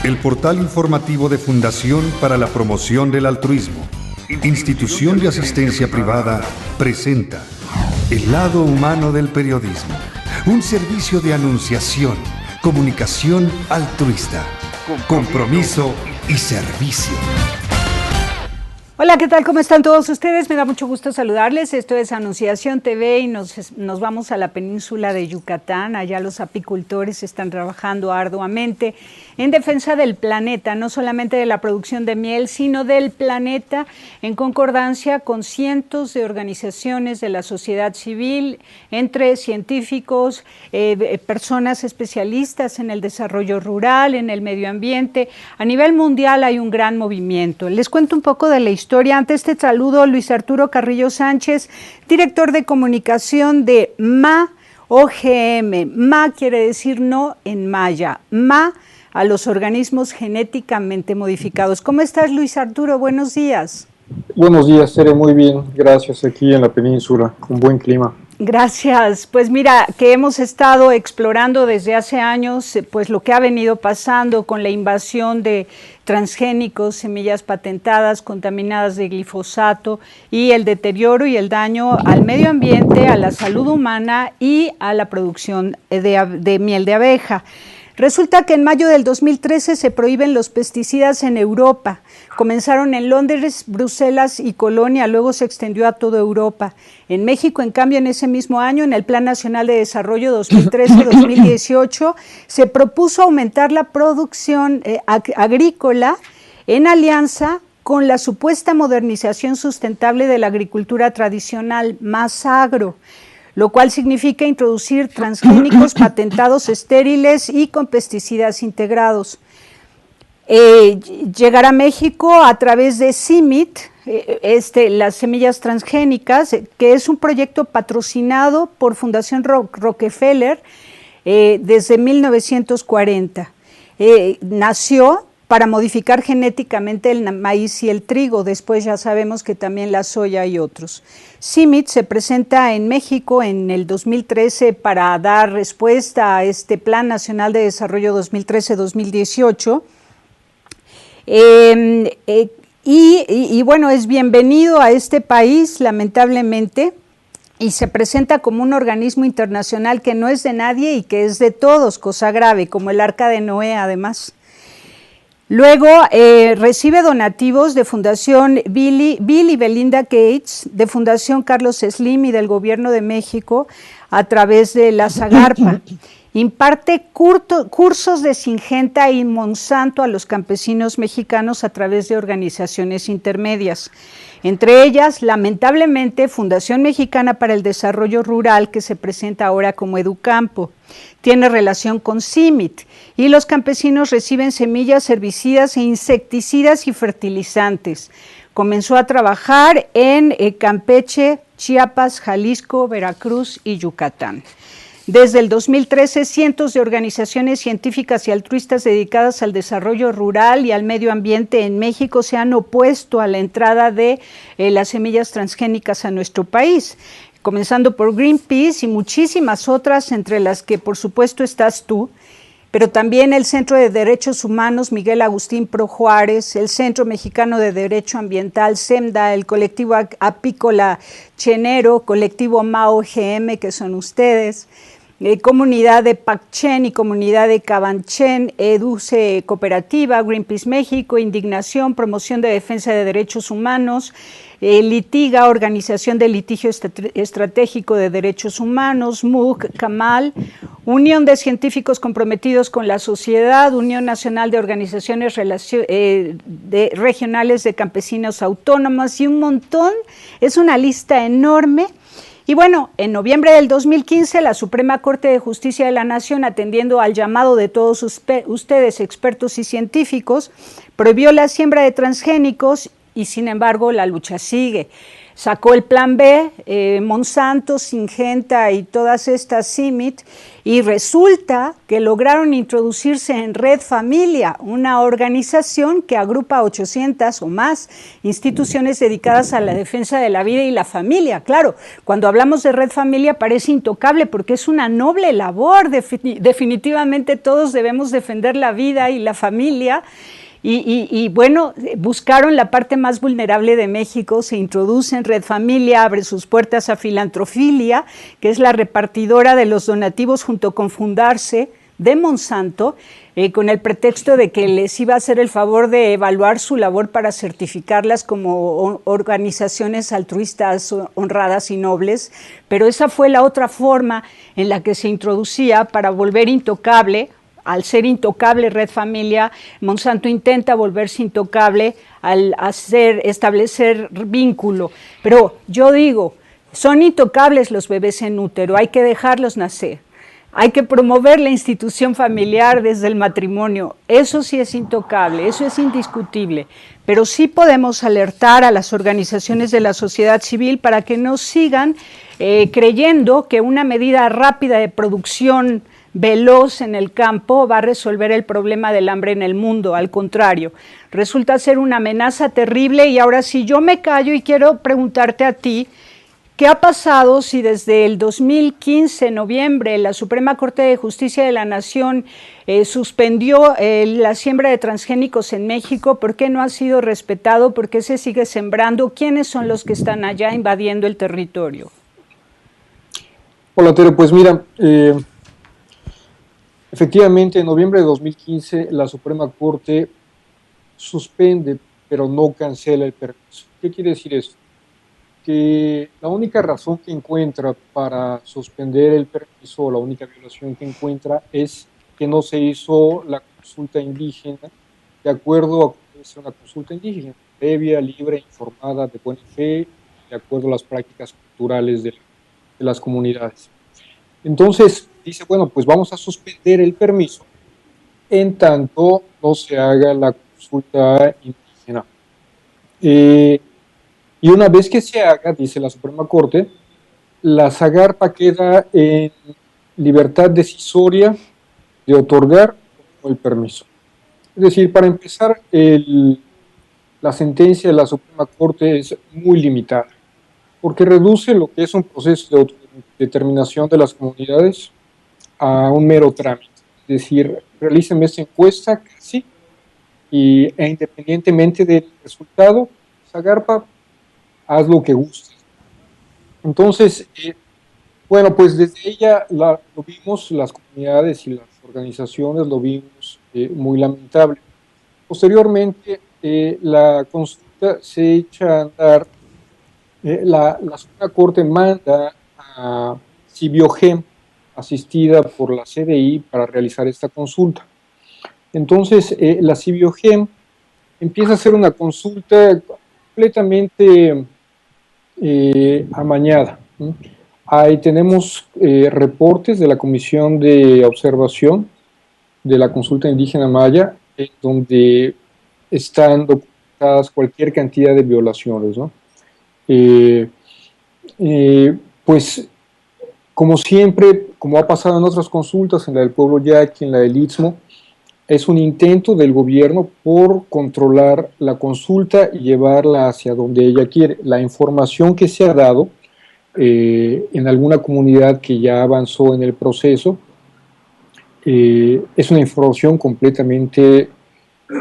El portal informativo de Fundación para la Promoción del Altruismo, institución de asistencia privada, presenta El lado humano del periodismo, un servicio de anunciación, comunicación altruista, compromiso y servicio. Hola, ¿qué tal? ¿Cómo están todos ustedes? Me da mucho gusto saludarles. Esto es Anunciación TV y nos vamos a la península de Yucatán. Allá los apicultores están trabajando arduamente en defensa del planeta, no solamente de la producción de miel, sino del planeta, en concordancia con cientos de organizaciones de la sociedad civil, entre científicos, personas especialistas en el desarrollo rural, en el medio ambiente. A nivel mundial hay un gran movimiento. Les cuento un poco de la historia. Antes te saludo, Luis Arturo Carrillo Sánchez, director de comunicación de MA OGM. MA quiere decir no en maya. MA a los organismos genéticamente modificados. ¿Cómo estás, Luis Arturo? Buenos días. Buenos días, Tere, muy bien, gracias, aquí en la península, con buen clima. Gracias. Pues mira, que hemos estado explorando desde hace años pues lo que ha venido pasando con la invasión de transgénicos, semillas patentadas, contaminadas de glifosato y el deterioro y el daño al medio ambiente, a la salud humana y a la producción de miel de abeja. Resulta que en mayo del 2013 se prohíben los pesticidas en Europa. Comenzaron en Londres, Bruselas y Colonia, luego se extendió a toda Europa. En México, en cambio, en ese mismo año, en el Plan Nacional de Desarrollo 2013-2018, se propuso aumentar la producción agrícola en alianza con la supuesta modernización sustentable de la agricultura tradicional, Más Agro, lo cual significa introducir transgénicos patentados estériles y con pesticidas integrados. Llegar a México a través de CIMMYT, las semillas transgénicas, que es un proyecto patrocinado por Fundación Rockefeller desde 1940. Nació para modificar genéticamente el maíz y el trigo. Después ya sabemos que también la soya y otros. CIMMYT se presenta en México en el 2013 para dar respuesta a este Plan Nacional de Desarrollo 2013-2018. Y bueno, es bienvenido a este país, lamentablemente, y se presenta como un organismo internacional que no es de nadie y que es de todos, cosa grave, como el Arca de Noé, además. Luego recibe donativos de Fundación Bill y Belinda Gates, de Fundación Carlos Slim y del Gobierno de México a través de la Zagarpa. Imparte cursos de Syngenta y Monsanto a los campesinos mexicanos a través de organizaciones intermedias. Entre ellas, lamentablemente, Fundación Mexicana para el Desarrollo Rural, que se presenta ahora como Educampo. Tiene relación con CIMMYT y los campesinos reciben semillas, herbicidas e insecticidas y fertilizantes. Comenzó a trabajar en Campeche, Chiapas, Jalisco, Veracruz y Yucatán. Desde el 2013, cientos de organizaciones científicas y altruistas dedicadas al desarrollo rural y al medio ambiente en México se han opuesto a la entrada de las semillas transgénicas a nuestro país, comenzando por Greenpeace y muchísimas otras, entre las que por supuesto estás tú, pero también el Centro de Derechos Humanos Miguel Agustín Pro Juárez, el Centro Mexicano de Derecho Ambiental SEMDA, el colectivo apícola Chenero, colectivo MA OGM, que son ustedes, comunidad de Pacchen y comunidad de Cabanchen, EDUCE Cooperativa, Greenpeace México, Indignación, Promoción de Defensa de Derechos Humanos, Litiga, Organización de Litigio Estratégico de Derechos Humanos, MUC, CAMAL, Unión de Científicos Comprometidos con la Sociedad, Unión Nacional de Organizaciones Regionales de Campesinos Autónomas y un montón. Es una lista enorme. Y bueno, en noviembre del 2015, la Suprema Corte de Justicia de la Nación, atendiendo al llamado de todos ustedes, expertos y científicos, prohibió la siembra de transgénicos y, sin embargo, la lucha sigue. sacó el plan B, Monsanto, Syngenta y todas estas CIMIT, y resulta que lograron introducirse en Red Familia, una organización que agrupa 800 o más instituciones dedicadas a la defensa de la vida y la familia. Claro, cuando hablamos de Red Familia parece intocable porque es una noble labor, definitivamente todos debemos defender la vida y la familia. Y bueno, buscaron la parte más vulnerable de México, se introduce en Red Familia, abre sus puertas a Filantrofilia, que es la repartidora de los donativos junto con Fundarse de Monsanto, con el pretexto de que les iba a hacer el favor de evaluar su labor para certificarlas como organizaciones altruistas, honradas y nobles, pero esa fue la otra forma en la que se introducía para volver intocable. Al ser intocable Red Familia, Monsanto intenta volverse intocable al establecer vínculo. Pero yo digo, son intocables los bebés en útero, hay que dejarlos nacer. Hay que promover la institución familiar desde el matrimonio. Eso sí es intocable, eso es indiscutible. Pero sí podemos alertar a las organizaciones de la sociedad civil para que no sigan creyendo que una medida rápida de producción veloz en el campo va a resolver el problema del hambre en el mundo. Al contrario, resulta ser una amenaza terrible. Y ahora sí, yo me callo y quiero preguntarte a ti, ¿qué ha pasado si desde el 2015, noviembre, la Suprema Corte de Justicia de la Nación suspendió la siembra de transgénicos en México? ¿Por qué no ha sido respetado? ¿Por qué se sigue sembrando? ¿Quiénes son los que están allá invadiendo el territorio? Hola, Tere, pues mira, efectivamente, en noviembre de 2015, la Suprema Corte suspende, pero no cancela el permiso. ¿Qué quiere decir esto? Que la única razón que encuentra para suspender el permiso, la única violación que encuentra, es que no se hizo la consulta indígena de acuerdo a que es una consulta indígena, previa, libre, informada, de buena fe, de acuerdo a las prácticas culturales de las comunidades. Entonces, dice, bueno, pues vamos a suspender el permiso en tanto no se haga la consulta indígena. Y una vez que se haga, dice la Suprema Corte, la Zagarpa queda en libertad decisoria de otorgar el permiso. Es decir, para empezar, la sentencia de la Suprema Corte es muy limitada, porque reduce lo que es un proceso de autodeterminación de las comunidades a un mero trámite. Es decir, realícenme esta encuesta, sí, e independientemente del resultado, Zagarpa, haz lo que gustes. Entonces, bueno, pues desde ella lo vimos, las comunidades y las organizaciones lo vimos muy lamentable. Posteriormente, la consulta se echa a andar, la Suprema Corte manda a Cibiogem, asistida por la CDI, para realizar esta consulta. Entonces, la Cibiogem empieza a hacer una consulta completamente amañada. Ahí tenemos reportes de la Comisión de Observación de la Consulta Indígena Maya, donde están documentadas cualquier cantidad de violaciones, ¿no? Pues, como siempre, como ha pasado en otras consultas, en la del Pueblo Yaqui, en la del Istmo, es un intento del gobierno por controlar la consulta y llevarla hacia donde ella quiere. La información que se ha dado en alguna comunidad que ya avanzó en el proceso es una información completamente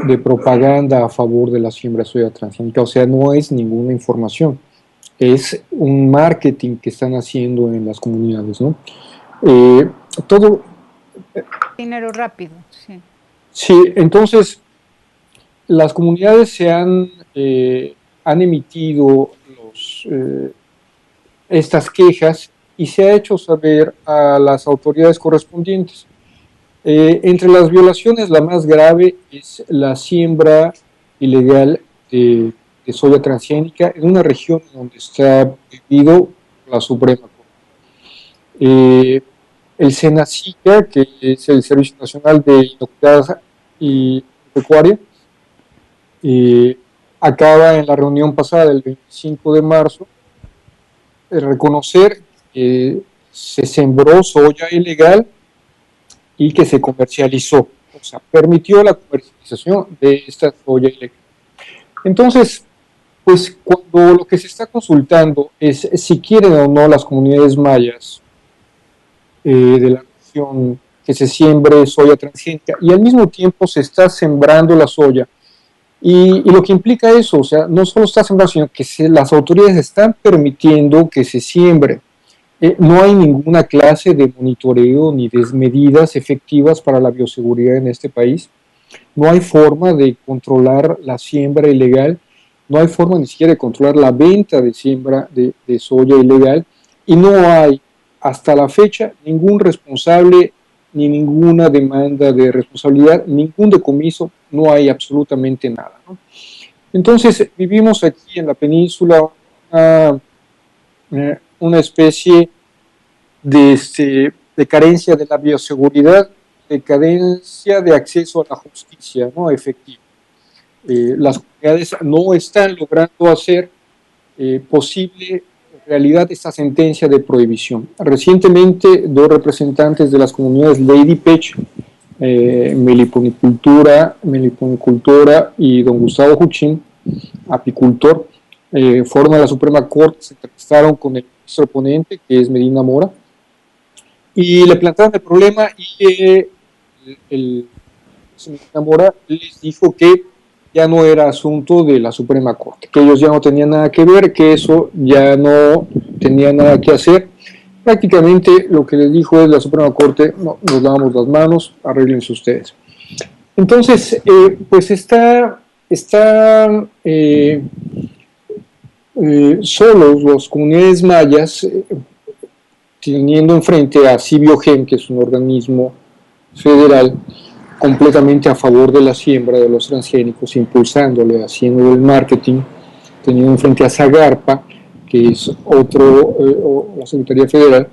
de propaganda a favor de la siembra de soya transgénica. O sea, no es ninguna información, es un marketing que están haciendo en las comunidades, ¿no? Todo... Dinero rápido, sí. Sí, entonces las comunidades han emitido estas quejas y se ha hecho saber a las autoridades correspondientes. Entre las violaciones, la más grave es la siembra ilegal de soya transgénica en una región donde está prohibido la Suprema Corte. El SENACICA, que es el Servicio Nacional de Inocuidad y Pecuaria, acaba en la reunión pasada del 25 de marzo reconocer que se sembró soya ilegal y que se comercializó, o sea, permitió la comercialización de esta soya ilegal. Entonces, pues cuando lo que se está consultando es si quieren o no las comunidades mayas de la región que se siembre soya transgénica, y al mismo tiempo se está sembrando la soya, y lo que implica eso, o sea, no solo está sembrando, sino que las autoridades están permitiendo que se siembre. No hay ninguna clase de monitoreo ni de medidas efectivas para la bioseguridad en este país. No hay forma de controlar la siembra ilegal, no hay forma ni siquiera de controlar la venta de siembra de soya ilegal, y no hay hasta la fecha ningún responsable ni ninguna demanda de responsabilidad, ningún decomiso, no hay absolutamente nada, ¿no? Entonces vivimos aquí en la península una especie de carencia de la bioseguridad, de carencia de acceso a la justicia, ¿no?, efectiva. Las comunidades no están logrando hacer posible realidad esta sentencia de prohibición. Recientemente, dos representantes de las comunidades Lady Pech, meliponicultora y don Gustavo Huchín, apicultor, fueron a la Suprema Corte, se entrevistaron con el ministro oponente, que es Medina Mora, y le plantearon el problema, y el Medina Mora les dijo que ya no era asunto de la Suprema Corte, que ellos ya no tenían nada que ver, que eso ya no tenía nada que hacer. Prácticamente lo que les dijo es la Suprema Corte: no, nos lavamos las manos, arréglense ustedes. Entonces, pues solos los comunidades mayas, teniendo enfrente a Cibiogen, que es un organismo federal completamente a favor de la siembra de los transgénicos, impulsándole, haciendo el marketing, teniendo enfrente a Zagarpa, que es la Secretaría Federal,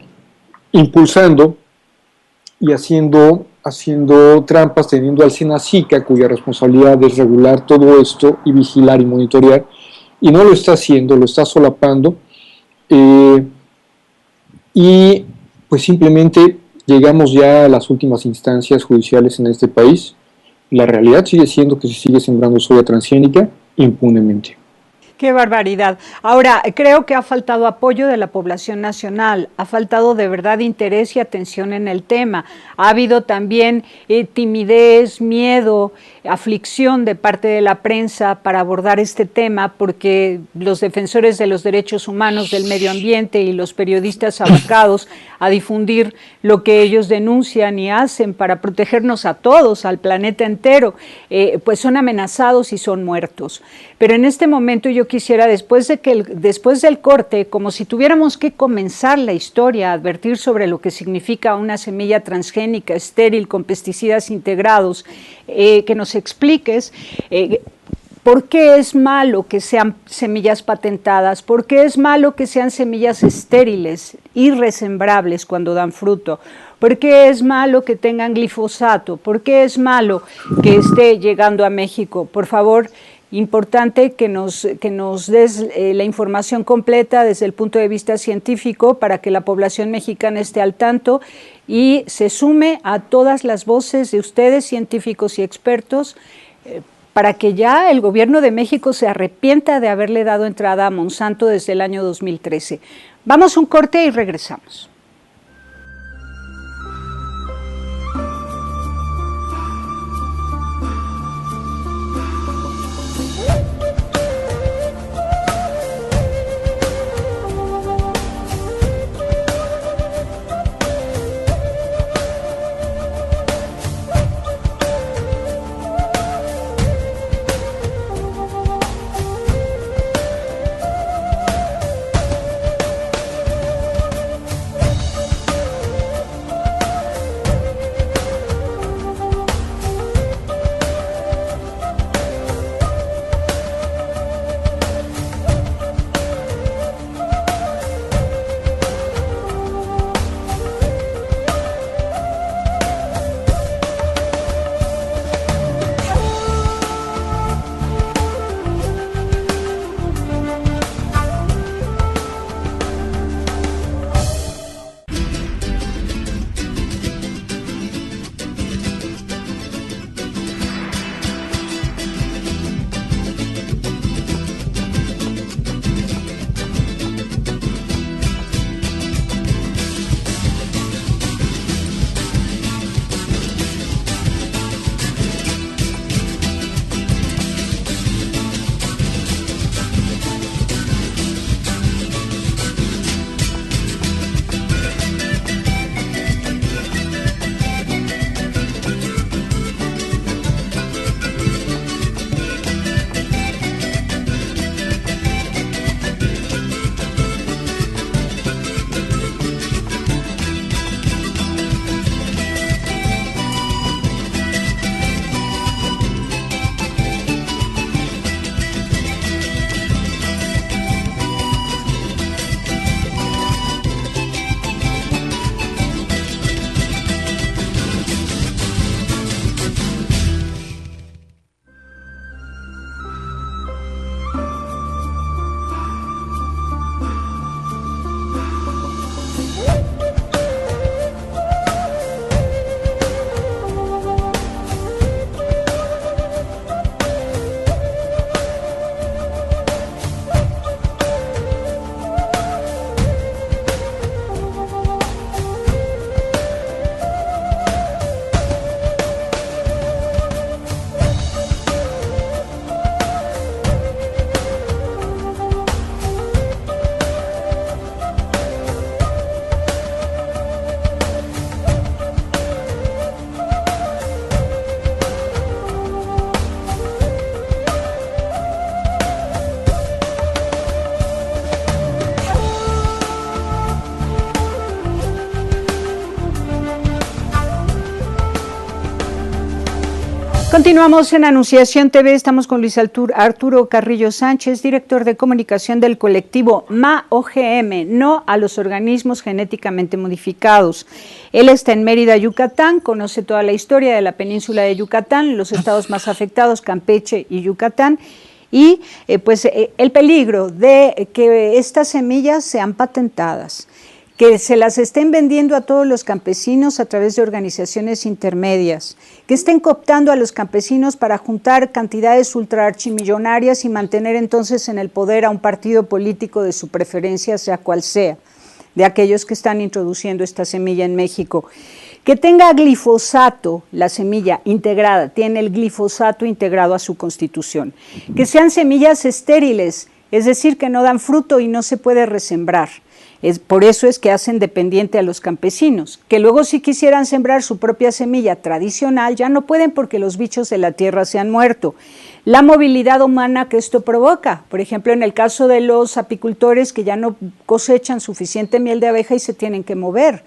impulsando y haciendo trampas, teniendo al Senacica, cuya responsabilidad es regular todo esto y vigilar y monitorear, y no lo está haciendo, lo está solapando, y pues simplemente llegamos ya a las últimas instancias judiciales en este país. La realidad sigue siendo que se sigue sembrando soya transgénica impunemente. Qué barbaridad. Ahora, creo que ha faltado apoyo de la población nacional, ha faltado de verdad interés y atención en el tema. Ha habido también timidez, miedo, aflicción de parte de la prensa para abordar este tema, porque los defensores de los derechos humanos, del medio ambiente y los periodistas abocados a difundir lo que ellos denuncian y hacen para protegernos a todos, al planeta entero, pues son amenazados y son muertos. Pero en este momento yo quisiera, después del corte, como si tuviéramos que comenzar la historia, advertir sobre lo que significa una semilla transgénica, estéril, con pesticidas integrados, que nos expliques por qué es malo que sean semillas patentadas, por qué es malo que sean semillas estériles, irresembrables cuando dan fruto, por qué es malo que tengan glifosato, por qué es malo que esté llegando a México. Por favor, importante que nos des la información completa desde el punto de vista científico para que la población mexicana esté al tanto y se sume a todas las voces de ustedes, científicos y expertos, para que ya el gobierno de México se arrepienta de haberle dado entrada a Monsanto desde el año 2013. Vamos a un corte y regresamos. Continuamos en Anunciación TV, estamos con Luis Arturo Carrillo Sánchez, director de comunicación del colectivo MAOGM, no a los organismos genéticamente modificados. Él está en Mérida, Yucatán, conoce toda la historia de la península de Yucatán, los estados más afectados, Campeche y Yucatán, y el peligro de que estas semillas sean patentadas, que se las estén vendiendo a todos los campesinos a través de organizaciones intermedias, que estén cooptando a los campesinos para juntar cantidades ultraarchimillonarias y mantener entonces en el poder a un partido político de su preferencia, sea cual sea, de aquellos que están introduciendo esta semilla en México. Que tenga glifosato, la semilla integrada, tiene el glifosato integrado a su constitución. Que sean semillas estériles, es decir, que no dan fruto y no se puede resembrar. Por eso es que hacen dependiente a los campesinos, que luego si quisieran sembrar su propia semilla tradicional ya no pueden porque los bichos de la tierra se han muerto. La movilidad humana que esto provoca, por ejemplo en el caso de los apicultores que ya no cosechan suficiente miel de abeja y se tienen que mover,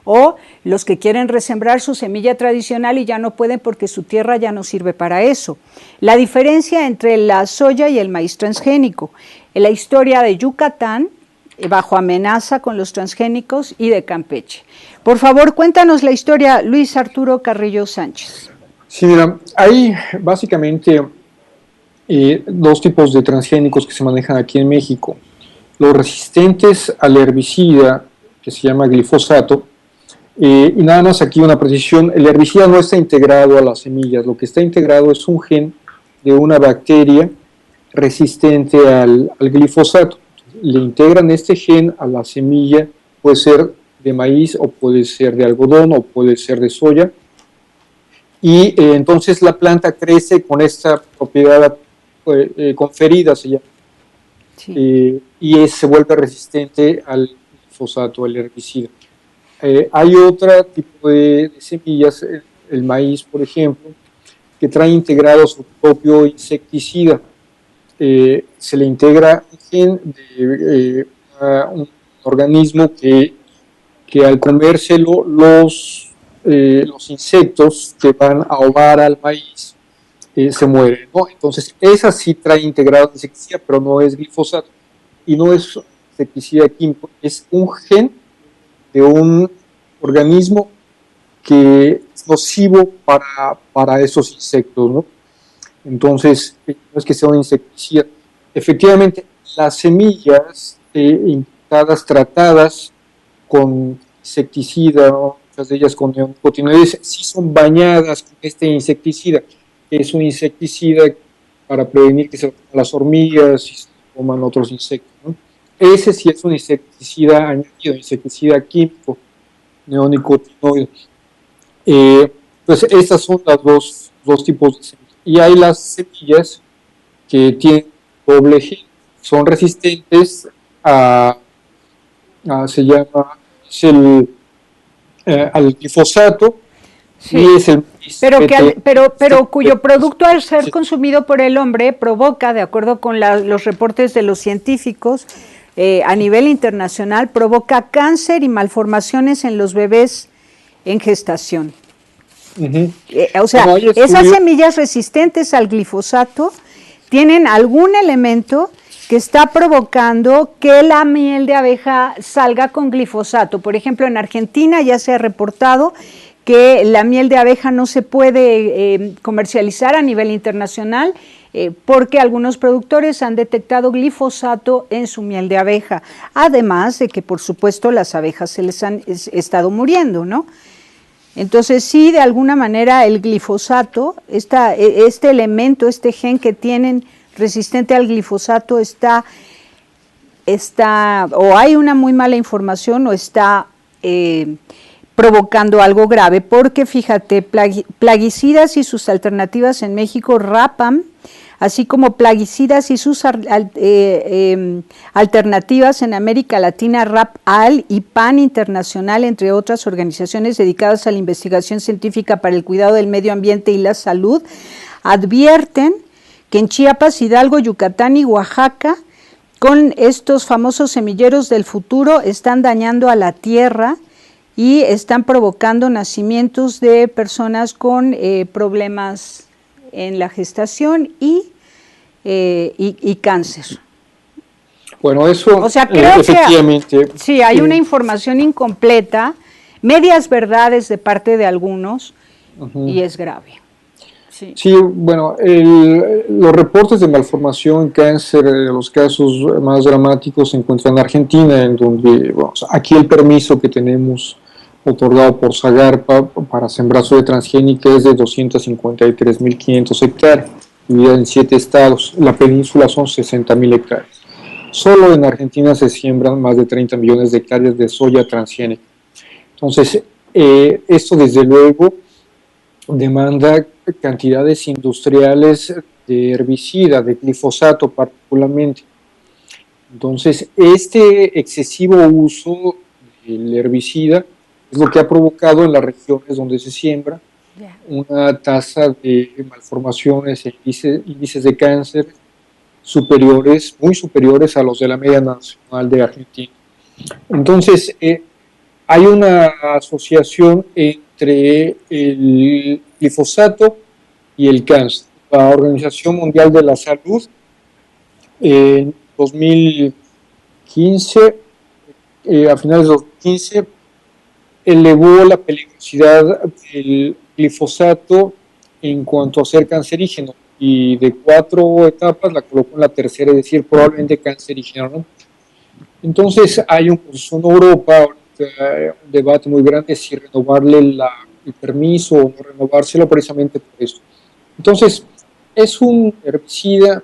o los que quieren resembrar su semilla tradicional y ya no pueden porque su tierra ya no sirve para eso. La diferencia entre la soya y el maíz transgénico, en la historia de Yucatán, bajo amenaza con los transgénicos, y de Campeche. Por favor, cuéntanos la historia, Luis Arturo Carrillo Sánchez. Sí, mira, hay básicamente dos tipos de transgénicos que se manejan aquí en México. Los resistentes al herbicida, que se llama glifosato, y nada más aquí una precisión, el herbicida no está integrado a las semillas, lo que está integrado es un gen de una bacteria resistente al glifosato. Le integran este gen a la semilla, puede ser de maíz o puede ser de algodón o puede ser de soya, y entonces la planta crece con esta propiedad conferida, se llama, sí. Y se vuelve resistente al glifosato, al herbicida. Hay otro tipo de semillas, el maíz por ejemplo, que trae integrado su propio insecticida. Se le integra un gen de un organismo que al comérselo los insectos que van a ahogar al maíz se mueren, ¿no? Entonces esa sí trae integrado insecticida, pero no es glifosato y no es insecticida químico, es un gen de un organismo que es nocivo para esos insectos, ¿no? Entonces, no es que sea un insecticida. Efectivamente, las semillas importadas, tratadas con insecticida, ¿no? Muchas de ellas con neonicotinoides, sí son bañadas con este insecticida, que es un insecticida para prevenir que se coman las hormigas y se coman otros insectos, ¿no? Ese sí es un insecticida añadido, insecticida químico, neonicotinoide. Pues estas son las dos tipos de semillas. Y hay las semillas que tienen doble gen, son resistentes al glifosato, sí. Y es el pero cuyo producto al ser consumido por el hombre provoca, de acuerdo con los reportes de los científicos a nivel internacional, provoca cáncer y malformaciones en los bebés en gestación. Uh-huh. Esas semillas resistentes al glifosato tienen algún elemento que está provocando que la miel de abeja salga con glifosato. Por ejemplo, en Argentina ya se ha reportado que la miel de abeja no se puede comercializar a nivel internacional porque algunos productores han detectado glifosato en su miel de abeja. Además de que, por supuesto, las abejas se les han estado muriendo, ¿no? Entonces, sí, de alguna manera el glifosato, este elemento, este gen que tienen resistente al glifosato está o hay una muy mala información o está provocando algo grave, porque fíjate, plaguicidas y sus alternativas en México, RAPAM, así como plaguicidas y sus alternativas en América Latina, RAPAL y PAN Internacional, entre otras organizaciones dedicadas a la investigación científica para el cuidado del medio ambiente y la salud, advierten que en Chiapas, Hidalgo, Yucatán y Oaxaca, con estos famosos semilleros del futuro, están dañando a la tierra y están provocando nacimientos de personas con problemas en la gestación y cáncer. Bueno, eso o sea, creo efectivamente. Que sí, hay una información incompleta, medias verdades de parte de algunos, y es grave. Sí, bueno, los reportes de malformación en cáncer, los casos más dramáticos se encuentran en Argentina, en donde, bueno, aquí el permiso que tenemos otorgado por Zagarpa para sembrazo de transgénica es de 253.500 hectáreas, dividida en 7 estados. La península son 60.000 hectáreas. Solo en Argentina se siembran más de 30 millones de hectáreas de soya transgénica. Entonces, esto desde luego demanda cantidades industriales de herbicida, de glifosato particularmente. Entonces, este excesivo uso del herbicida es lo que ha provocado en las regiones donde se siembra una tasa de malformaciones e índices de cáncer superiores, muy superiores a los de la media nacional de Argentina. Entonces, hay una asociación entre el glifosato y el cáncer. La Organización Mundial de la Salud en 2015, a finales de 2015, elevó la peligrosidad del glifosato en cuanto a ser cancerígeno, y de 4 etapas la colocó en la tercera, es decir, probablemente cancerígeno, ¿no? Entonces hay un proceso en Europa, un debate muy grande si renovarle el permiso o no renovárselo, precisamente por eso. Entonces, es un herbicida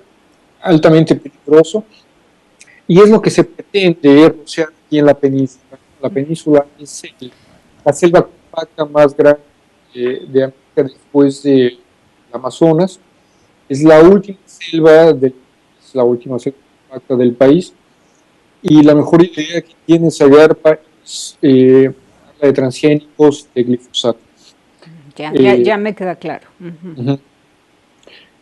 altamente peligroso y es lo que se pretende rociar aquí en la península. La península es la selva compacta más grande de América después del Amazonas. Es la última selva compacta del país. Y la mejor idea que tiene Zagarpa es la de transgénicos de glifosato. Ya me queda claro.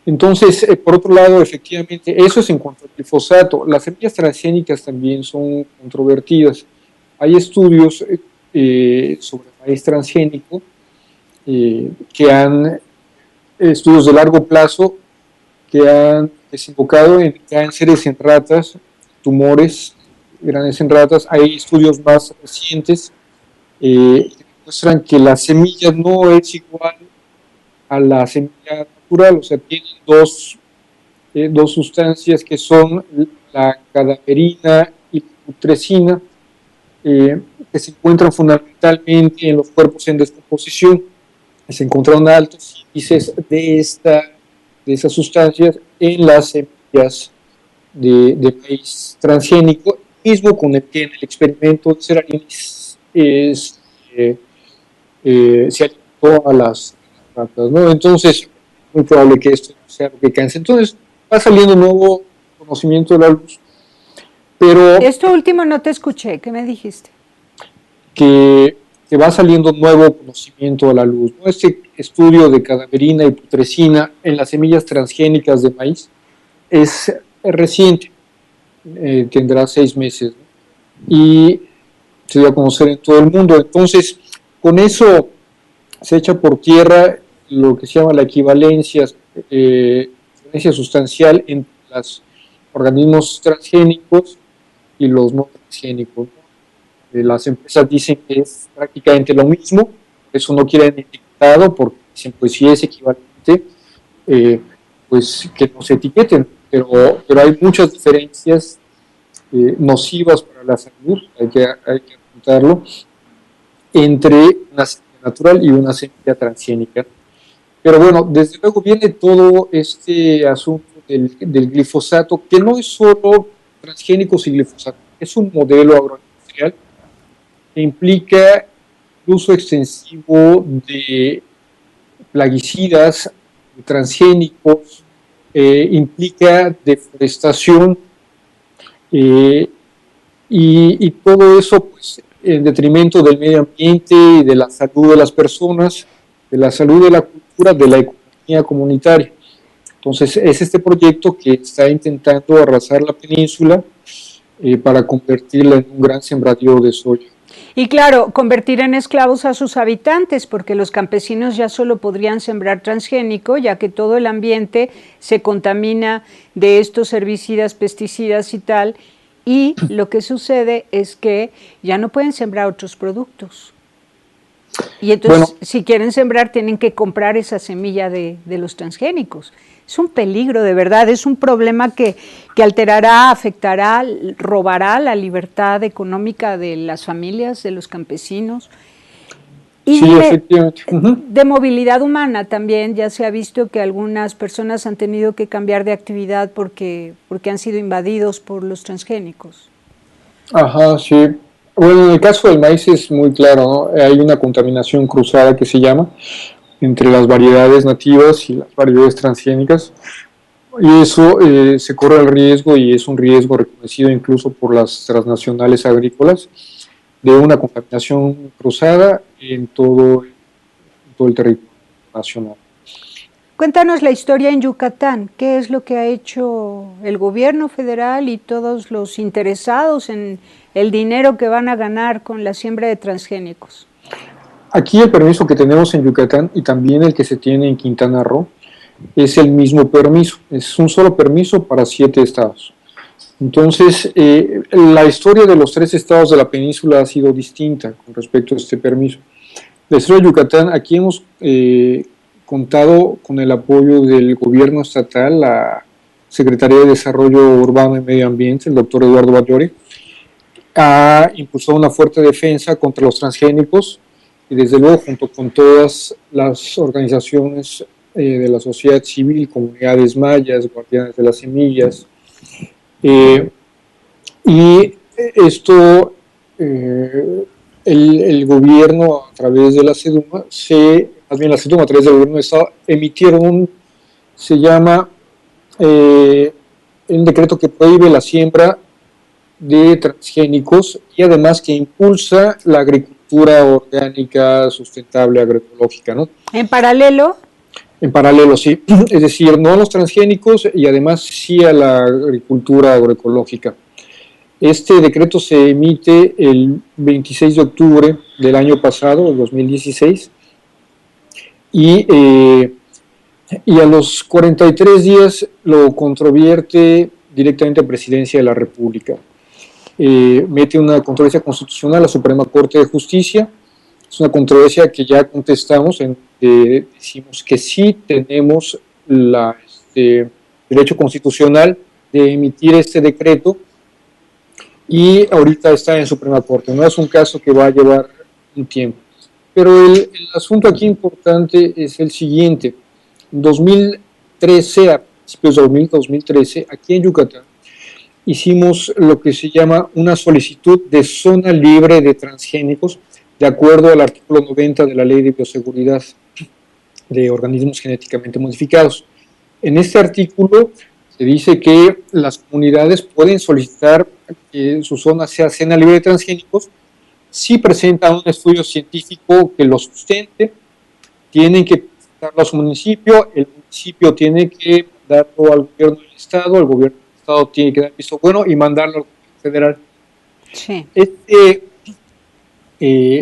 Entonces, por otro lado, efectivamente, eso es en cuanto al glifosato. Las semillas transgénicas también son controvertidas. Hay estudios sobre maíz transgénico estudios de largo plazo que han desembocado en cánceres en ratas, tumores grandes en ratas. Hay estudios más recientes que demuestran que la semilla no es igual a la semilla natural, o sea, tienen dos sustancias que son la cadaverina y la putrescina, que se encuentran fundamentalmente en los cuerpos en descomposición. Se encontraron altos índices de esas sustancias en las semillas de maíz transgénico, mismo con el que en el experimento de Seranis se alimentó a las ratas, ¿no? Entonces, es muy probable que esto sea lo que canse. Entonces, va saliendo nuevo conocimiento de la luz, pero... Esto último no te escuché, ¿qué me dijiste? Que va saliendo nuevo conocimiento a la luz, ¿no? Este estudio de cadaverina y putrescina en las semillas transgénicas de maíz es reciente, tendrá 6 meses, ¿no? Y se dio a conocer en todo el mundo. Entonces, con eso se echa por tierra lo que se llama la equivalencia sustancial entre los organismos transgénicos y los no transgénicos, ¿no? Las empresas dicen que es prácticamente lo mismo, por eso no quieren etiquetado, porque dicen, pues si es equivalente, pues que no se etiqueten, pero hay muchas diferencias nocivas para la salud, hay que apuntarlo, entre una semilla natural y una semilla transgénica. Pero bueno, desde luego viene todo este asunto del glifosato, que no es solo transgénicos y glifosato, es un modelo agroindustrial que implica el uso extensivo de plaguicidas, transgénicos, implica deforestación y todo eso pues, en detrimento del medio ambiente y de la salud de las personas, de la salud de la cultura, de la economía comunitaria. Entonces es este proyecto que está intentando arrasar la península para convertirla en un gran sembradío de soya. Y claro, convertir en esclavos a sus habitantes, porque los campesinos ya solo podrían sembrar transgénico, ya que todo el ambiente se contamina de estos herbicidas, pesticidas y tal, y lo que sucede es que ya no pueden sembrar otros productos. Y entonces, si quieren sembrar, tienen que comprar esa semilla de los transgénicos. Es un peligro, de verdad, es un problema que alterará, afectará, robará la libertad económica de las familias, de los campesinos. Y sí, efectivamente. De movilidad humana también, ya se ha visto que algunas personas han tenido que cambiar de actividad porque han sido invadidos por los transgénicos. Ajá, sí. Bueno, en el caso del maíz es muy claro, ¿no? Hay una contaminación cruzada que se llama entre las variedades nativas y las variedades transgénicas, y eso se corre el riesgo, y es un riesgo reconocido incluso por las transnacionales agrícolas, de una contaminación cruzada en todo el territorio nacional. Cuéntanos la historia en Yucatán. ¿Qué es lo que ha hecho el gobierno federal y todos los interesados en el dinero que van a ganar con la siembra de transgénicos? Aquí el permiso que tenemos en Yucatán, y también el que se tiene en Quintana Roo, es el mismo permiso. Es un solo permiso para 7 estados. Entonces, la historia de los 3 estados de la península ha sido distinta con respecto a este permiso. El estado de Yucatán, aquí hemos contado con el apoyo del gobierno estatal, la Secretaría de Desarrollo Urbano y Medio Ambiente, el doctor Eduardo Batllori, ha impulsado una fuerte defensa contra los transgénicos, y desde luego junto con todas las organizaciones de la sociedad civil, comunidades mayas, guardianes de las semillas, y esto, el gobierno a través de la SEDUMA, la SEDUMA a través del gobierno de Estado, emitieron se llama un decreto que prohíbe la siembra de transgénicos, y además que impulsa la agricultura orgánica, sustentable, agroecológica, ¿no? ¿En paralelo? En paralelo, sí. Es decir, no a los transgénicos, y además sí a la agricultura agroecológica. Este decreto se emite el 26 de octubre del año pasado, el 2016, y a los 43 días lo controvierte directamente a Presidencia de la República. Mete una controversia constitucional a la Suprema Corte de Justicia. Es una controversia que ya contestamos, decimos que sí tenemos el derecho constitucional de emitir este decreto, y ahorita está en Suprema Corte. No es un caso que va a llevar un tiempo. Pero el asunto aquí importante es el siguiente. En 2013, a principios de 2013, aquí en Yucatán, hicimos lo que se llama una solicitud de zona libre de transgénicos, de acuerdo al artículo 90 de la Ley de Bioseguridad de Organismos Genéticamente Modificados. En este artículo se dice que las comunidades pueden solicitar que su zona sea zona libre de transgénicos si presentan un estudio científico que lo sustente. Tienen que presentarlo a su municipio, el municipio tiene que darlo al gobierno del estado, el gobierno del estado tiene que dar visto bueno y mandarlo al gobierno federal. Sí.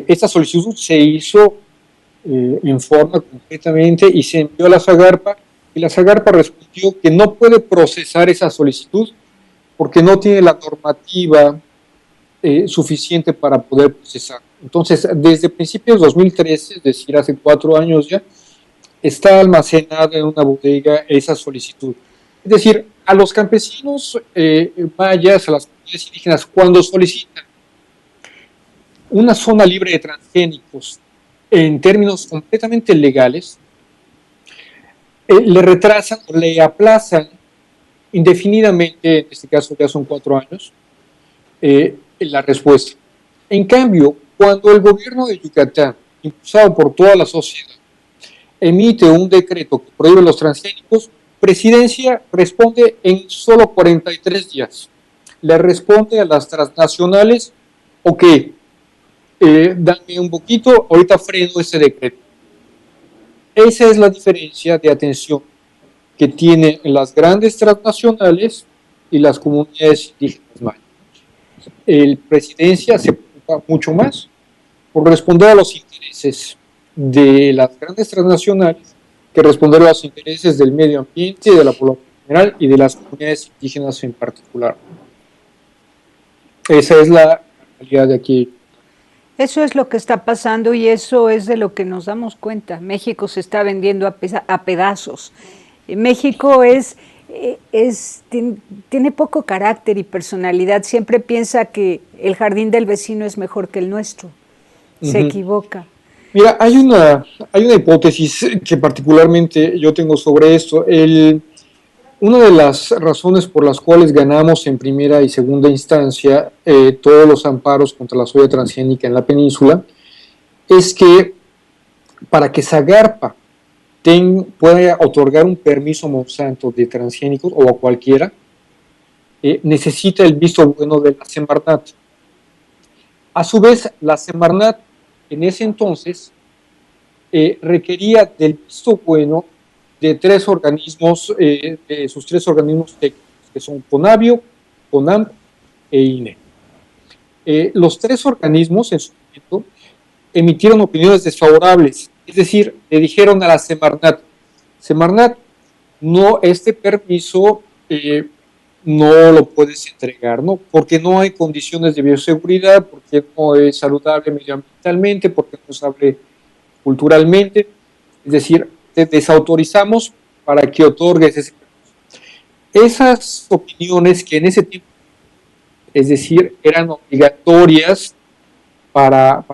Esta solicitud se hizo en forma completamente y se envió a la SAGARPA, y la SAGARPA respondió que no puede procesar esa solicitud porque no tiene la normativa suficiente para poder procesar. Entonces, desde principios de 2013, es decir, hace 4 años ya, está almacenada en una bodega esa solicitud. Es decir, a los campesinos mayas, a las comunidades indígenas, cuando solicitan una zona libre de transgénicos en términos completamente legales, le retrasan o le aplazan indefinidamente, en este caso ya son 4 años, la respuesta. En cambio, cuando el gobierno de Yucatán, impulsado por toda la sociedad, emite un decreto que prohíbe los transgénicos, Presidencia responde en solo 43 días. Le responde a las transnacionales: ok, dame un poquito, ahorita freno ese decreto. Esa es la diferencia de atención que tienen las grandes transnacionales y las comunidades indígenas mayas. El Presidencia se preocupa mucho más por responder a los intereses de las grandes transnacionales que responder a los intereses del medio ambiente, de la población en general y de las comunidades indígenas en particular. Esa es la realidad de aquí. Eso es lo que está pasando y eso es de lo que nos damos cuenta. México se está vendiendo a pedazos. México tiene poco carácter y personalidad. Siempre piensa que el jardín del vecino es mejor que el nuestro. Se equivoca. Mira, hay una hipótesis que particularmente yo tengo sobre esto. Una de las razones por las cuales ganamos en primera y segunda instancia todos los amparos contra la soya transgénica en la península es que para que Zagarpa pueda otorgar un permiso a Monsanto de transgénicos o a cualquiera, necesita el visto bueno de la Semarnat. A su vez, la Semarnat en ese entonces requería del visto bueno de tres organismos, de sus tres organismos técnicos, que son CONABIO, CONAMP e INE. Los tres organismos en su momento emitieron opiniones desfavorables, es decir, le dijeron a la Semarnat, no, este permiso no lo puedes entregar, ¿no? Porque no hay condiciones de bioseguridad, porque no es saludable medioambientalmente, porque no es saludable culturalmente, es decir, te desautorizamos para que otorgues ese permiso. Esas opiniones que en ese tiempo, es decir, eran obligatorias para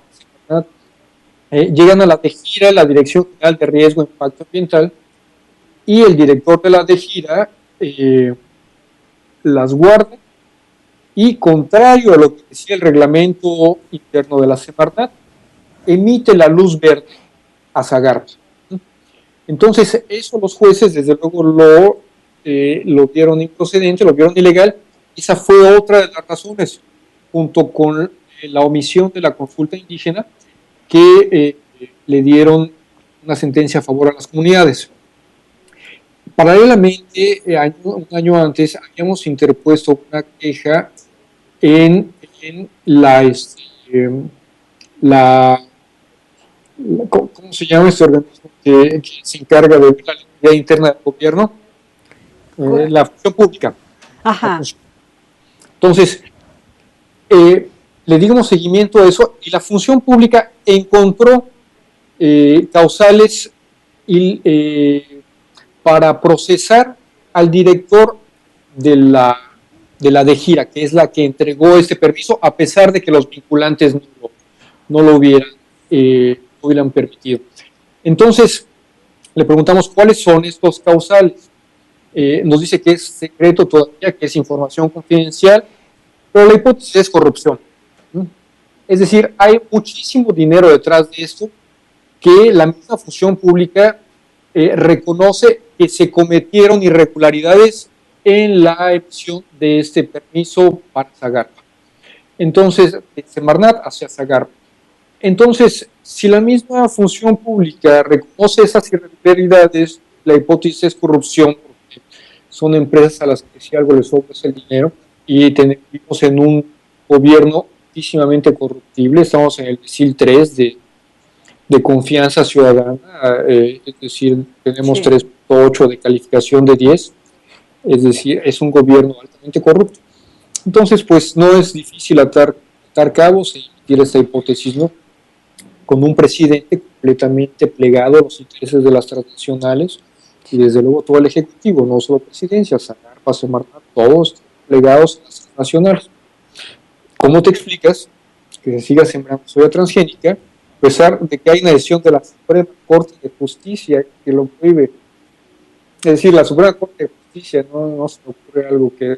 llegan a la DEGIRA, la Dirección General de Riesgo e Impacto Ambiental, y el director de la DEGIRA las guarda y, contrario a lo que decía el reglamento interno de la Semarnat, emite la luz verde a Zagarpa. Entonces, eso los jueces, desde luego, lo vieron improcedente, lo vieron ilegal. Esa fue otra de las razones, junto con la omisión de la consulta indígena, que le dieron una sentencia a favor a las comunidades. Paralelamente, un año antes, habíamos interpuesto una queja en ¿cómo se llama este organismo que se encarga de la legalidad interna del gobierno? La función pública. Ajá. Entonces, le dimos seguimiento a eso y la función pública encontró causales para procesar al director de la DEGIRA, que es la que entregó este permiso, a pesar de que los vinculantes no lo hubieran permitido. Entonces, le preguntamos cuáles son estos causales. Nos dice que es secreto todavía, que es información confidencial, pero la hipótesis es corrupción. Es decir, hay muchísimo dinero detrás de esto que la misma función pública reconoce que se cometieron irregularidades en la emisión de este permiso para Zagarpa. Entonces, de Semarnat hacia Zagarpa. Entonces, si la misma función pública reconoce esas irregularidades, la hipótesis es corrupción, porque son empresas a las que si algo les sobra es el dinero, y vivimos en un gobierno altísimamente corruptible. Estamos en el decil 3 de confianza ciudadana, es decir, tenemos 3.8 de calificación de 10, es decir, es un gobierno altamente corrupto. Entonces, pues no es difícil atar cabos y emitir esta hipótesis, ¿no? Con un presidente completamente plegado a los intereses de las transnacionales y desde luego todo el ejecutivo, no solo presidencia, Zagarpa, Semarnat, todos plegados a las transnacionales. ¿Cómo te explicas que se siga sembrando soya transgénica a pesar de que hay una decisión de la Suprema Corte de Justicia que lo prohíbe? Es decir, la Suprema Corte de Justicia no se le ocurre algo que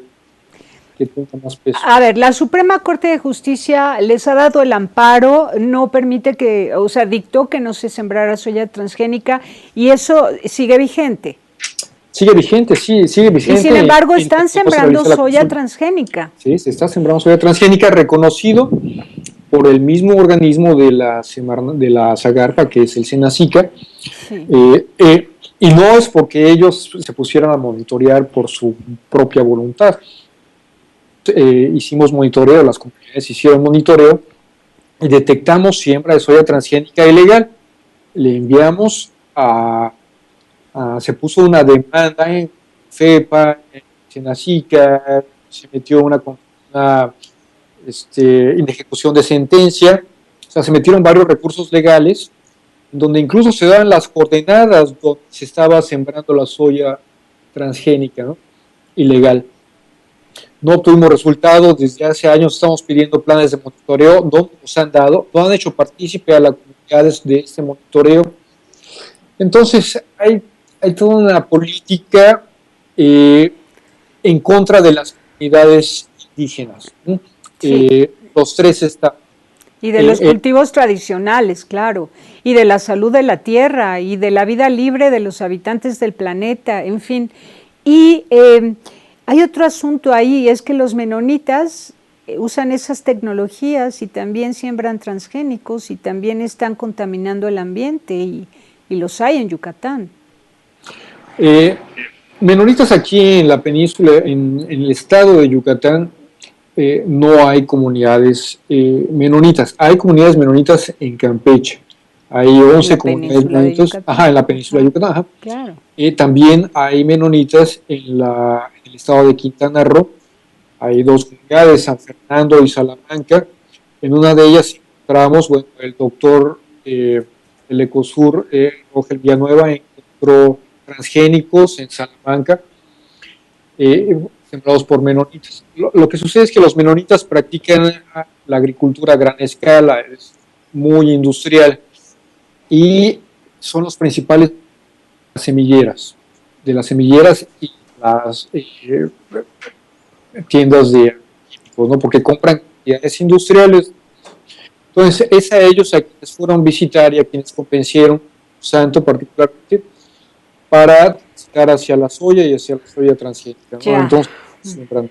tenga más peso. A ver, la Suprema Corte de Justicia les ha dado el amparo, no permite dictó que no se sembrara soya transgénica y eso sigue vigente. Sigue vigente, sí, sigue vigente. Y sin embargo están sembrando soya transgénica. Sí, se está sembrando soya transgénica reconocido por el mismo organismo de la Zagarpa, que es el Senacica. Sí. Y no es porque ellos se pusieran a monitorear por su propia voluntad. Hicimos monitoreo, las comunidades hicieron monitoreo y detectamos siembra de soya transgénica ilegal. Le enviamos se puso una demanda en FEPA, en Senacica, se metió una en ejecución de sentencia, o sea, se metieron varios recursos legales, donde incluso se daban las coordenadas donde se estaba sembrando la soya transgénica, ¿no? Ilegal. No obtuvimos resultados, desde hace años estamos pidiendo planes de monitoreo, no nos han dado, no han hecho partícipe a las comunidades de este monitoreo. Entonces hay toda una política en contra de las comunidades indígenas, ¿no? Sí. Los tres están. Y de los cultivos tradicionales, claro, y de la salud de la tierra, y de la vida libre de los habitantes del planeta, en fin. Y hay otro asunto ahí, es que los menonitas usan esas tecnologías y también siembran transgénicos y también están contaminando el ambiente, y los hay en Yucatán. Menonitas aquí en la península, en el estado de Yucatán, no hay comunidades menonitas. Hay comunidades menonitas en Campeche. Hay 11 comunidades menonitas en la península de Yucatán. Ajá. Claro. También hay menonitas en el estado de Quintana Roo. Hay 2 comunidades, San Fernando y Salamanca. En una de ellas encontramos, el doctor del Ecosur, Rogel Villanueva, encontró transgénicos en Salamanca, sembrados por menonitas. Lo que sucede es que los menonitas practican la agricultura a gran escala, es muy industrial, y son los principales semilleras, de las semilleras y las tiendas de químicos, ¿no? Porque compran cantidades industriales. Entonces, es a ellos a quienes fueron a visitar y a quienes convencieron, Santo particularmente, para transitar hacia la soya y hacia la soya transgénica, ¿no? Entonces, siembran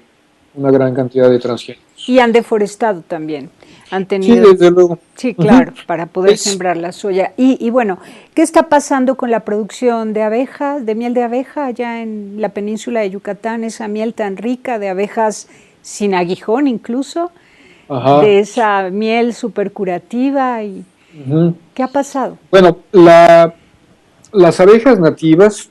una gran cantidad de transgénicos. Y han deforestado también. Han tenido, sí, desde luego. Sí, claro, para poder sembrar la soya. Y bueno, ¿qué está pasando con la producción de abejas, de miel de abeja allá en la península de Yucatán? Esa miel tan rica de abejas sin aguijón incluso, de esa miel súper curativa. ¿Qué ha pasado? Bueno, las abejas nativas,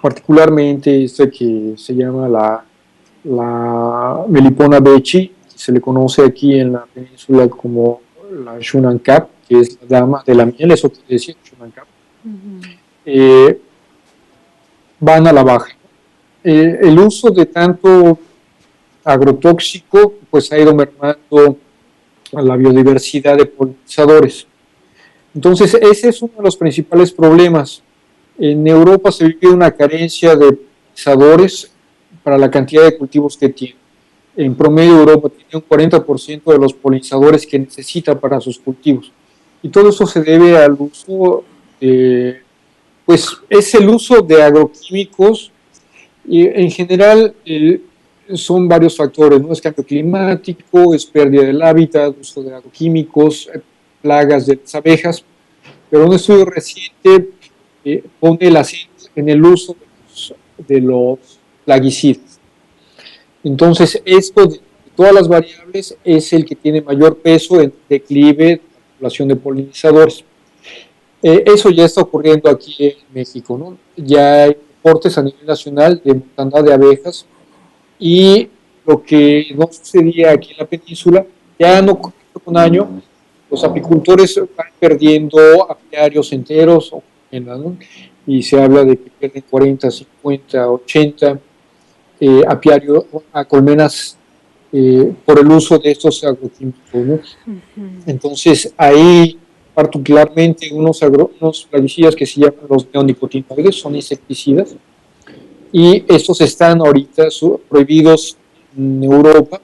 particularmente esta que se llama la Melipona bechi, se le conoce aquí en la península como la Xunancap, que es la dama de la miel, eso quiere decir Xunancap, van a la baja. El uso de tanto agrotóxico pues ha ido mermando a la biodiversidad de polinizadores. Entonces ese es uno de los principales problemas. En Europa se vive una carencia de polinizadores para la cantidad de cultivos que tiene. En promedio Europa tiene un 40% de los polinizadores que necesita para sus cultivos. Y todo eso se debe al uso, pues es el uso de agroquímicos, y en general son varios factores, ¿no? Es cambio climático, es pérdida del hábitat, uso de agroquímicos, plagas de las abejas, pero un estudio reciente pone el acento en el uso de los plaguicidas. Entonces, esto de todas las variables es el que tiene mayor peso en declive de la población de polinizadores. Eso ya está ocurriendo aquí en México, ¿no? Ya hay reportes a nivel nacional de mortandad de abejas, y lo que no sucedía aquí en la península, ya no con un año, los apicultores van perdiendo apiarios enteros, ¿no? Y se habla de que pierden 40, 50, 80 apiarios a colmenas por el uso de estos agroquímicos, ¿no? Entonces ahí particularmente unos plaguicidas que se llaman los neonicotinoides, son insecticidas, y estos están ahorita prohibidos en Europa,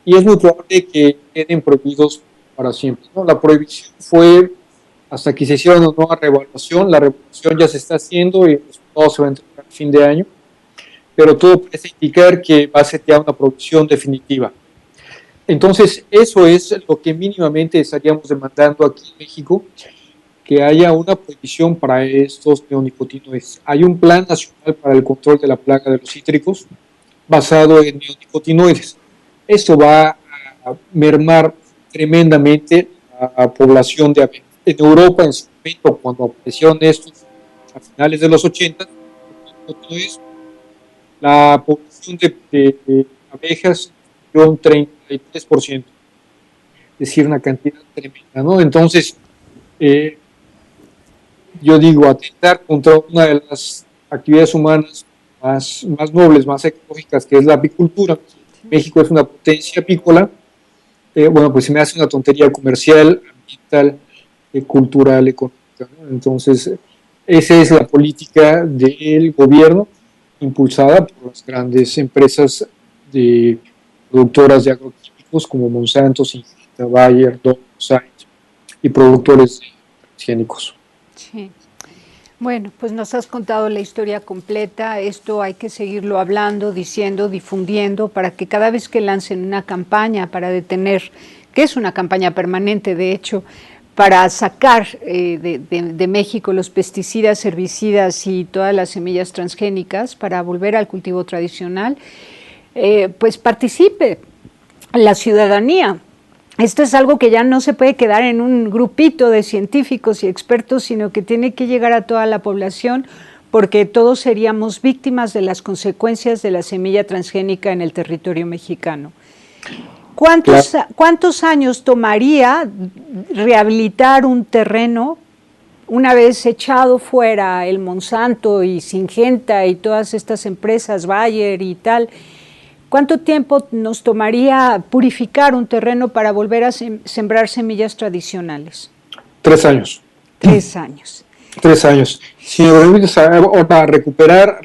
y es muy probable que queden prohibidos para siempre, ¿no? La prohibición fue hasta que se hiciera una nueva revaluación. La revaluación ya se está haciendo y el resultado se va a entregar a fin de año, pero todo parece indicar que va a ser ya una prohibición definitiva. Entonces, eso es lo que mínimamente estaríamos demandando aquí en México, que haya una prohibición para estos neonicotinoides. Hay un plan nacional para el control de la plaga de los cítricos basado en neonicotinoides. Esto va a mermar tremendamente la población de abejas. En Europa, en su momento, cuando aparecieron estos a finales de los 80, todo eso, la población de abejas subió un 33%, es decir, una cantidad tremenda, ¿no? Entonces, yo digo, atentar contra una de las actividades humanas más nobles, más ecológicas, que es la apicultura. México es una potencia apícola. Bueno, pues se me hace una tontería comercial, ambiental, cultural, económica, ¿no? Entonces, esa es la política del gobierno, impulsada por las grandes empresas de productoras de agroquímicos como Monsanto, Syngenta, Bayer, Dow, Science, y productores transgénicos. Sí. Bueno, pues nos has contado la historia completa. Esto hay que seguirlo hablando, diciendo, difundiendo, para que cada vez que lancen una campaña para detener, que es una campaña permanente, de hecho, para sacar de México los pesticidas, herbicidas y todas las semillas transgénicas para volver al cultivo tradicional, pues participe la ciudadanía. Esto es algo que ya no se puede quedar en un grupito de científicos y expertos, sino que tiene que llegar a toda la población, porque todos seríamos víctimas de las consecuencias de la semilla transgénica en el territorio mexicano. ¿Cuántos años tomaría rehabilitar un terreno una vez echado fuera el Monsanto y Syngenta y todas estas empresas, Bayer y tal? ¿Cuánto tiempo nos tomaría purificar un terreno para volver a sembrar semillas tradicionales? 3 años. 3 años. 3 años. Si para recuperar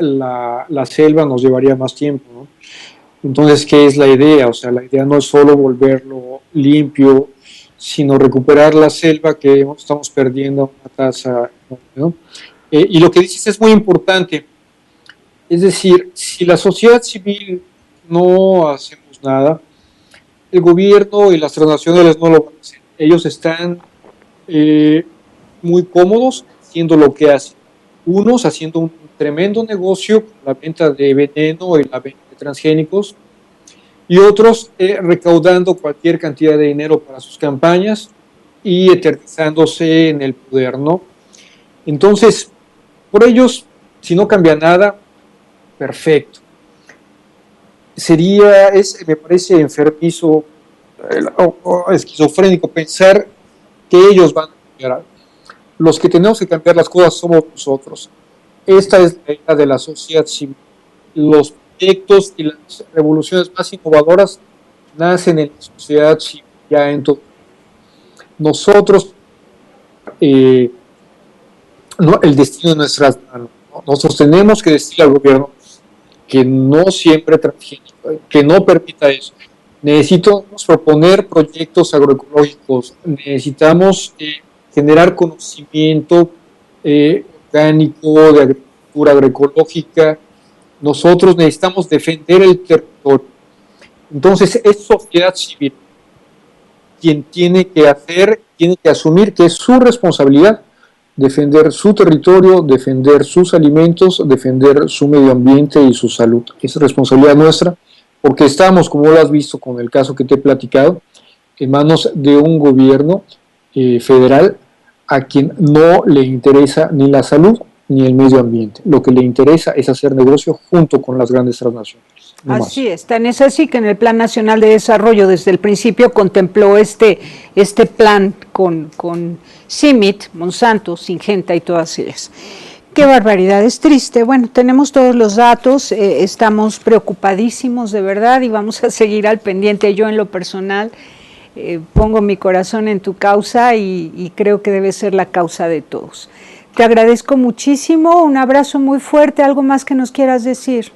la selva nos llevaría más tiempo, ¿no? Entonces, ¿qué es la idea? O sea, la idea no es solo volverlo limpio, sino recuperar la selva que estamos perdiendo a una tasa, ¿no? Y lo que dices es muy importante. Es decir, si la sociedad civil no hacemos nada, el gobierno y las transnacionales no lo van a hacer. Ellos están muy cómodos haciendo lo que hacen. Unos haciendo un tremendo negocio con la venta de veneno y la venta de transgénicos, y otros recaudando cualquier cantidad de dinero para sus campañas y eternizándose en el poder, ¿no? Entonces, por ellos, si no cambia nada, perfecto. Me parece enfermizo o esquizofrénico pensar que ellos van a cambiar. Los que tenemos que cambiar las cosas somos nosotros. Esta es la idea de la sociedad civil. Los proyectos y las revoluciones más innovadoras nacen en la sociedad civil, ya en todo. Nosotros, el destino de nuestras manos. Nosotros tenemos que decirle al gobierno que no siempre transgénico, que no permita eso. Necesitamos proponer proyectos agroecológicos, necesitamos generar conocimiento orgánico, de agricultura agroecológica. Nosotros necesitamos defender el territorio. Entonces es sociedad civil quien tiene que asumir que es su responsabilidad defender su territorio, defender sus alimentos, defender su medio ambiente y su salud. Es responsabilidad nuestra, porque estamos, como lo has visto con el caso que te he platicado, en manos de un gobierno federal a quien no le interesa ni la salud ni el medio ambiente. Lo que le interesa es hacer negocio junto con las grandes transnacionales. No así es, tan es así que en el Plan Nacional de Desarrollo desde el principio contempló este plan con CIMMYT, Monsanto, Syngenta y todas ellas. Qué barbaridad, es triste. Bueno, tenemos todos los datos, estamos preocupadísimos de verdad y vamos a seguir al pendiente. Yo en lo personal pongo mi corazón en tu causa y creo que debe ser la causa de todos. Te agradezco muchísimo, un abrazo muy fuerte, ¿algo más que nos quieras decir?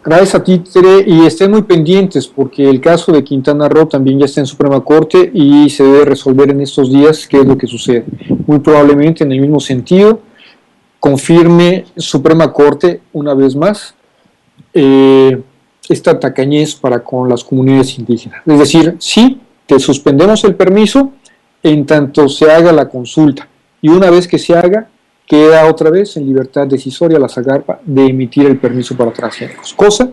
Gracias a ti, Tere, y estén muy pendientes porque el caso de Quintana Roo también ya está en Suprema Corte y se debe resolver en estos días qué es lo que sucede. Muy probablemente en el mismo sentido confirme Suprema Corte una vez más esta tacañez para con las comunidades indígenas. Es decir, sí, te suspendemos el permiso en tanto se haga la consulta y una vez que se haga, queda otra vez en libertad decisoria la Zagarpa de emitir el permiso para transgénicos, cosa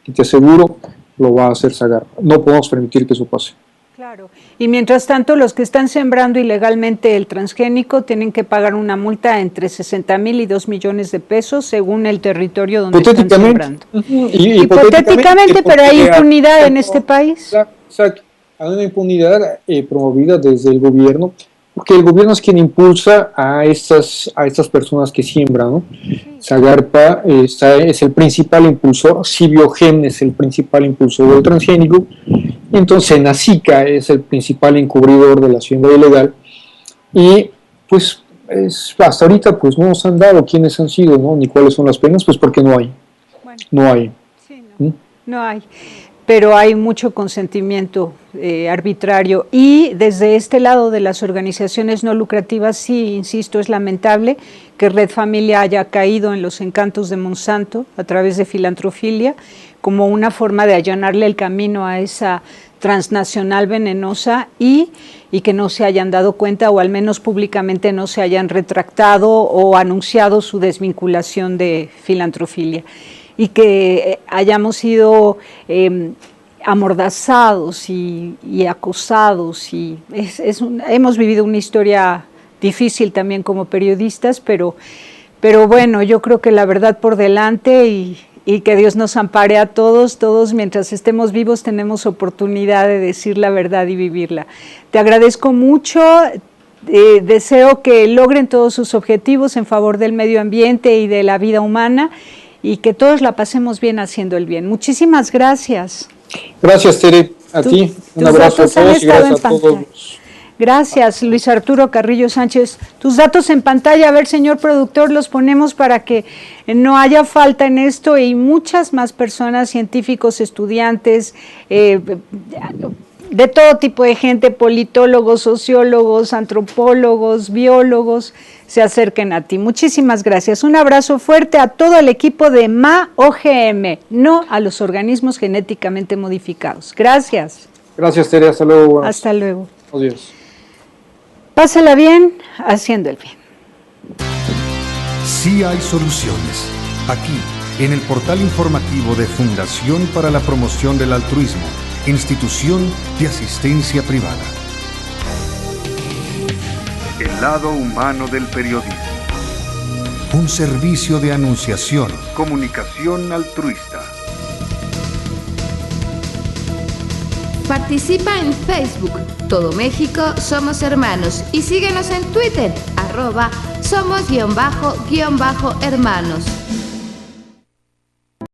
que te aseguro lo va a hacer Zagarpa. No podemos permitir que eso pase. Claro. Y mientras tanto, los que están sembrando ilegalmente el transgénico tienen que pagar una multa entre 60,000 y 2 millones de pesos según el territorio donde están sembrando. Hipotéticamente, pero hay impunidad en este país. Exacto. Hay una impunidad promovida desde el gobierno, porque el gobierno es quien impulsa a estas personas que siembran, ¿no? Zagarpa es el principal impulsor, Cibiogen es el principal impulsor del transgénico, entonces Nacica es el principal encubridor de la siembra ilegal, y pues hasta ahorita pues no nos han dado quiénes han sido, ¿no? Ni cuáles son las penas, pues porque no hay. Bueno, no hay. Sí, no hay. Pero hay mucho consentimiento arbitrario, y desde este lado de las organizaciones no lucrativas, sí, insisto, es lamentable que Red Familia haya caído en los encantos de Monsanto a través de filantrofilia, como una forma de allanarle el camino a esa transnacional venenosa, y que no se hayan dado cuenta, o al menos públicamente no se hayan retractado o anunciado su desvinculación de filantrofilia, y que hayamos sido amordazados y acosados, y hemos vivido una historia difícil también como periodistas, pero bueno, yo creo que la verdad por delante, y que Dios nos ampare a todos mientras estemos vivos tenemos oportunidad de decir la verdad y vivirla. Te agradezco mucho. Deseo que logren todos sus objetivos en favor del medio ambiente y de la vida humana, y que todos la pasemos bien haciendo el bien. Muchísimas gracias. Gracias, Tere, a ti. Un abrazo a todos y gracias a todos. Gracias, Luis Arturo Carrillo Sánchez. Tus datos en pantalla, a ver, señor productor, los ponemos para que no haya falta en esto, y muchas más personas, científicos, estudiantes, de todo tipo de gente, politólogos, sociólogos, antropólogos, biólogos, se acerquen a ti. Muchísimas gracias. Un abrazo fuerte a todo el equipo de MAOGM, no a los organismos genéticamente modificados. Gracias. Gracias, Tere. Hasta luego. Hasta luego. Adiós. Pásala bien, haciendo el bien. Sí hay soluciones. Aquí, en el portal informativo de Fundación para la Promoción del Altruismo, Institución de Asistencia Privada. El lado humano del periodismo. Un servicio de anunciación, comunicación altruista. Participa en Facebook, Todo México Somos Hermanos, y síguenos en Twitter, @somos_hermanos.